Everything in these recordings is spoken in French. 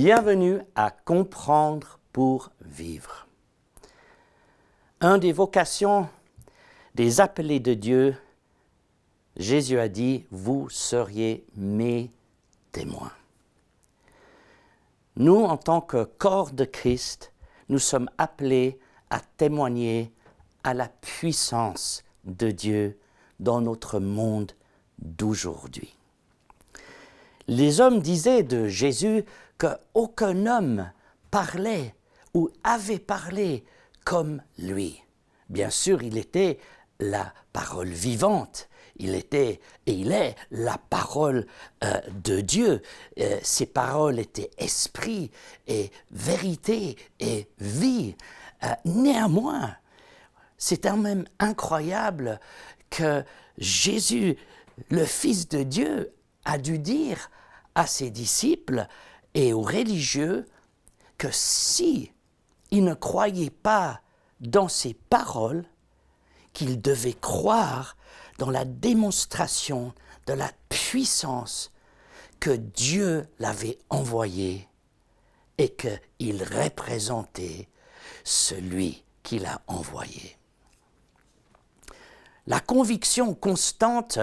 Bienvenue à Comprendre pour vivre. Un des vocations des appelés de Dieu, Jésus a dit, vous seriez mes témoins. Nous, en tant que corps de Christ, nous sommes appelés à témoigner à la puissance de Dieu dans notre monde d'aujourd'hui. Les hommes disaient de Jésus qu'aucun homme parlait ou avait parlé comme lui. Bien sûr, il était la parole vivante, il était et il est la parole de Dieu. Ses paroles étaient esprit et vérité et vie. Néanmoins, c'est quand même incroyable que Jésus, le Fils de Dieu, a dû dire à ses disciples et aux religieux que si ils ne croyaient pas dans ses paroles, qu'ils devaient croire dans la démonstration de la puissance que Dieu l'avait envoyé et qu'il représentait celui qui l'a envoyé. La conviction constante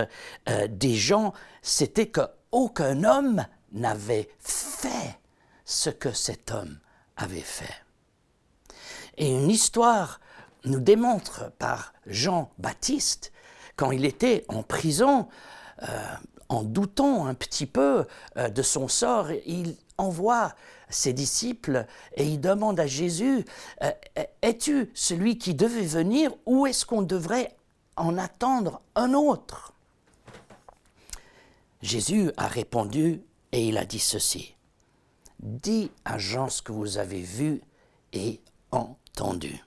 des gens, c'était qu'aucun homme n'avait fait ce que cet homme avait fait. Et une histoire nous démontre par Jean-Baptiste, quand il était en prison, en doutant un petit peu de son sort, il envoie ses disciples et il demande à Jésus, « Es-tu celui qui devait venir ou est-ce qu'on devrait en attendre un autre ?» Jésus a répondu et il a dit ceci, « Dis à Jean ce que vous avez vu et entendu.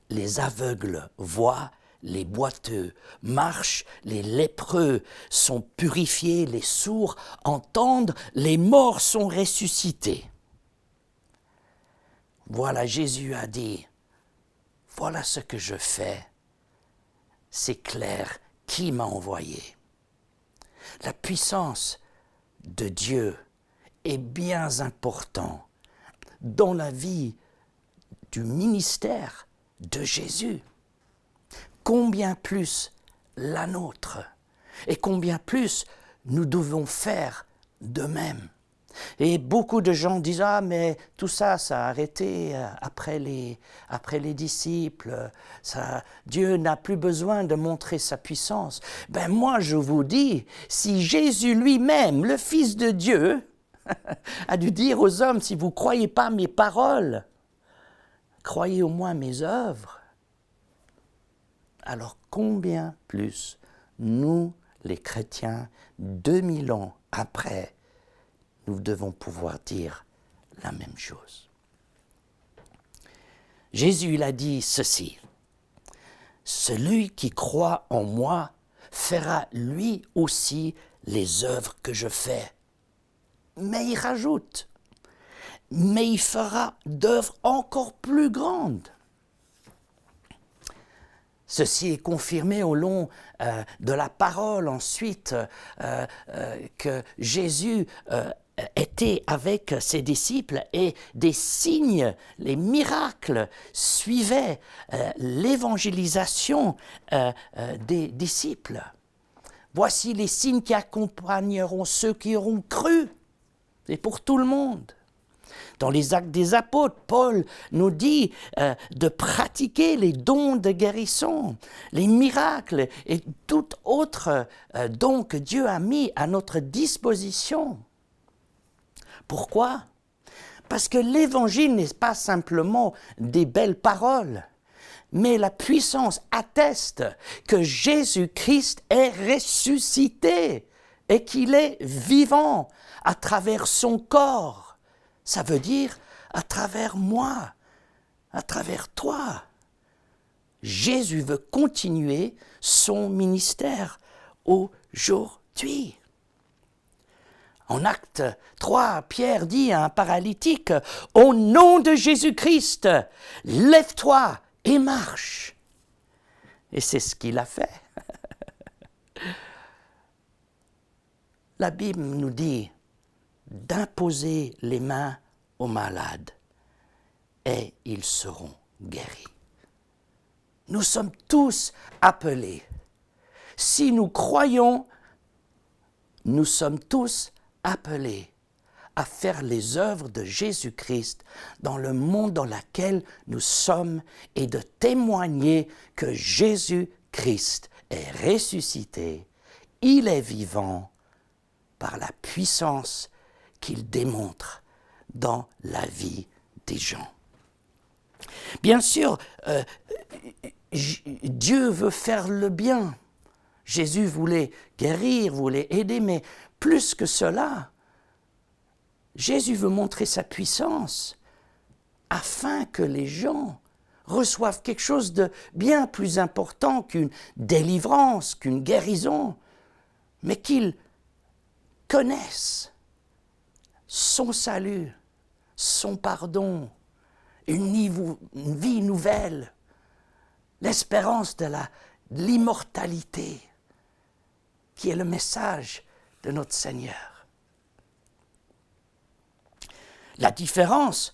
Les aveugles voient, les boiteux marchent, les lépreux sont purifiés, les sourds entendent, les morts sont ressuscités. » Voilà, Jésus a dit, « Voilà ce que je fais. C'est clair, qui m'a envoyé ?» La puissance de Dieu est bien importante dans la vie du ministère de Jésus. Combien plus la nôtre et combien plus nous devons faire de même. Et beaucoup de gens disent « Ah, mais tout ça, ça a arrêté après les disciples. Dieu n'a plus besoin de montrer sa puissance. » Ben moi, je vous dis, si Jésus lui-même, le Fils de Dieu, a dû dire aux hommes « Si vous ne croyez pas mes paroles, croyez au moins mes œuvres. » Alors combien plus nous, les chrétiens, 2000 ans après, nous devons pouvoir dire la même chose. Jésus il a dit ceci, « Celui qui croit en moi fera lui aussi les œuvres que je fais. » Mais il rajoute, « Mais il fera d'œuvres encore plus grandes. » Ceci est confirmé au long de la parole ensuite que Jésus était avec ses disciples et des signes, les miracles suivaient l'évangélisation des disciples. Voici les signes qui accompagneront ceux qui auront cru. C'est pour tout le monde. Dans les Actes des Apôtres, Paul nous dit de pratiquer les dons de guérison, les miracles et tout autre don que Dieu a mis à notre disposition. Pourquoi? Parce que l'évangile n'est pas simplement des belles paroles, mais la puissance atteste que Jésus-Christ est ressuscité et qu'il est vivant à travers son corps. Ça veut dire à travers moi, à travers toi. Jésus veut continuer son ministère aujourd'hui. En Acte 3, Pierre dit à un paralytique, « Au nom de Jésus-Christ, lève-toi et marche. » Et c'est ce qu'il a fait. La Bible nous dit d'imposer les mains aux malades et ils seront guéris. Nous sommes tous appelés. Si nous croyons, nous sommes tous appelés à faire les œuvres de Jésus-Christ dans le monde dans lequel nous sommes et de témoigner que Jésus-Christ est ressuscité, il est vivant par la puissance qu'il démontre dans la vie des gens. Bien sûr, Dieu veut faire le bien. Jésus voulait guérir, voulait aider, mais plus que cela, Jésus veut montrer sa puissance afin que les gens reçoivent quelque chose de bien plus important qu'une délivrance, qu'une guérison, mais qu'ils connaissent son salut, son pardon, une vie nouvelle, l'espérance de l'immortalité, qui est le message de notre Seigneur. La différence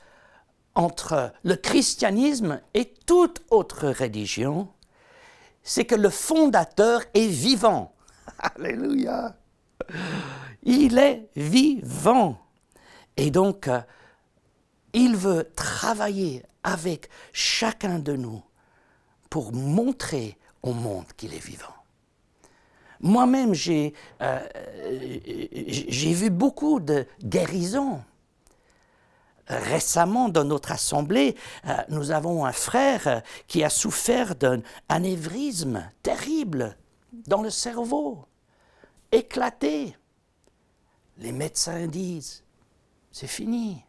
entre le christianisme et toute autre religion, c'est que le fondateur est vivant. Alléluia! Il est vivant. Et donc, il veut travailler avec chacun de nous pour montrer au monde qu'il est vivant. Moi-même, j'ai vu beaucoup de guérisons. Récemment, dans notre assemblée, nous avons un frère qui a souffert d'un anévrisme terrible dans le cerveau, éclaté. Les médecins disent, c'est fini,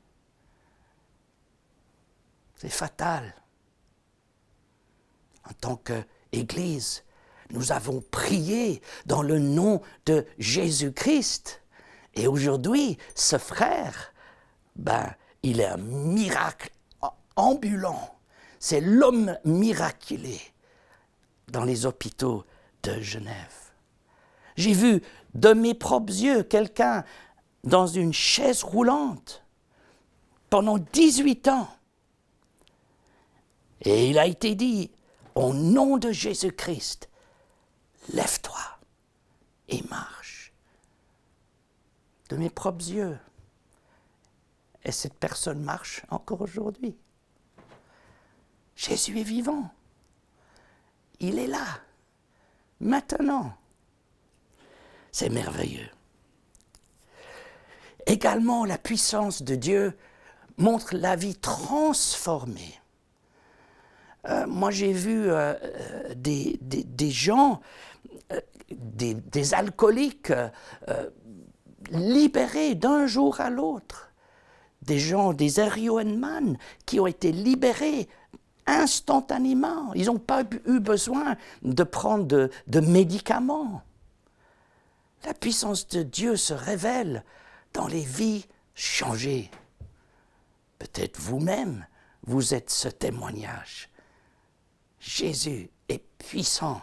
c'est fatal. En tant qu'Église, nous avons prié dans le nom de Jésus-Christ. Et aujourd'hui, ce frère, il est un miracle ambulant. C'est l'homme miraculé dans les hôpitaux de Genève. J'ai vu de mes propres yeux quelqu'un dans une chaise roulante pendant 18 ans. Et il a été dit, au nom de Jésus-Christ, lève-toi et marche. De mes propres yeux. Et cette personne marche encore aujourd'hui. Jésus est vivant. Il est là, maintenant. C'est merveilleux. Également, la puissance de Dieu montre la vie transformée. Moi, j'ai vu des gens, des alcooliques libérés d'un jour à l'autre. Des gens, des héroïnman qui ont été libérés instantanément. Ils n'ont pas eu besoin de prendre de médicaments. La puissance de Dieu se révèle dans les vies changées. Peut-être vous-même, vous êtes ce témoignage. Jésus est puissant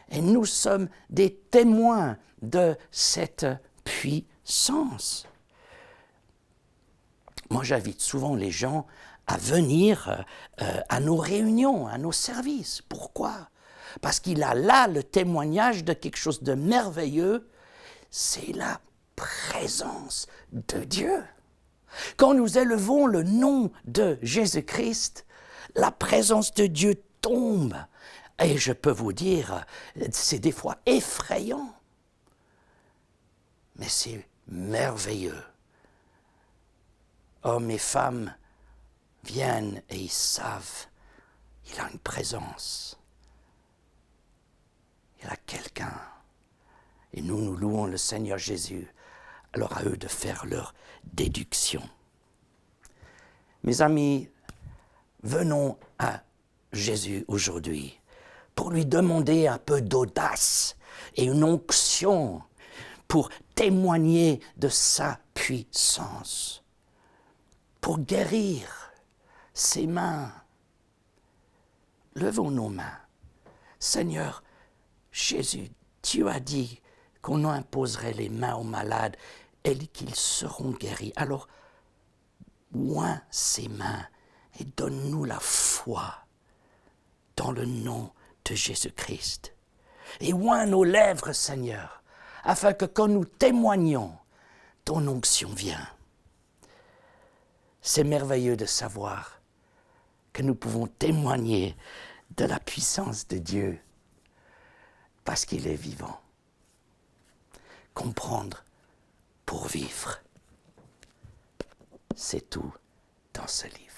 et nous sommes des témoins de cette puissance. Moi, j'invite souvent les gens à venir à nos réunions, à nos services. Pourquoi? Parce qu'il a là le témoignage de quelque chose de merveilleux. C'est la présence de Dieu. Quand nous élevons le nom de Jésus-Christ, la présence de Dieu tombe. Et je peux vous dire, c'est des fois effrayant. Mais c'est merveilleux. Hommes et femmes viennent et ils savent, il a une présence. Il a quelqu'un. Et nous louons le Seigneur Jésus. Alors à eux de faire leur déduction. Mes amis, venons à Jésus aujourd'hui pour lui demander un peu d'audace et une onction pour témoigner de sa puissance, pour guérir ses mains. Levons nos mains. Seigneur Jésus, tu as dit qu'on imposerait les mains aux malades et qu'ils seront guéris. Alors, oins ses mains et donne-nous la foi dans le nom de Jésus-Christ. Et oins nos lèvres, Seigneur, afin que quand nous témoignons, ton onction vient. C'est merveilleux de savoir que nous pouvons témoigner de la puissance de Dieu parce qu'il est vivant. Comprendre pour vivre. C'est tout dans ce livre.